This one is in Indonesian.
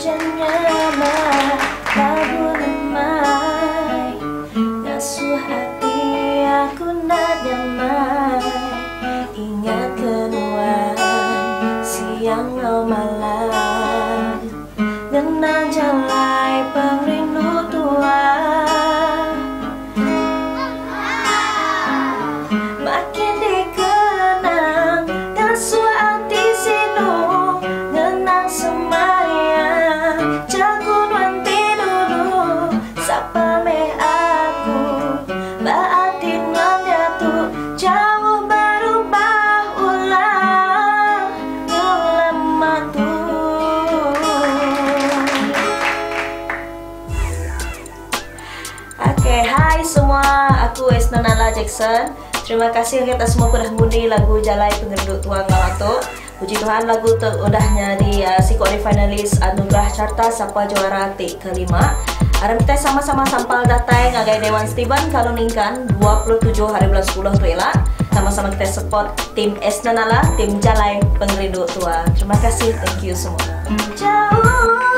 hujannya lagu ramai ngasuh hati aku nak damai. Ingat kenuan siang malam ngenang jalai pengrindu tua. Makin dikenang ngasuh hati sinu ngenang semayang jagun wanti dulu sapa me aku berarti nanya tuh jauh berubah ulang lama tuh. Oke, hai semua, aku Esna Nala Jackson. Terima kasih kita semua sudah ngundi lagu Jalai Pengrindu Tua Ngalato. Puji Tuhan lagu tu udahnya di sikok di finalis Anugerah Carta Sapa Juara T kelima. Harap kita sama-sama sampal datai ngagai Dewan Steven kalau ningkan 27 hari bulan 10 tu elak. Sama-sama kita support tim Esna Nala, tim Jalai Pengrindu Tua. Terima kasih, thank you semua. Jauh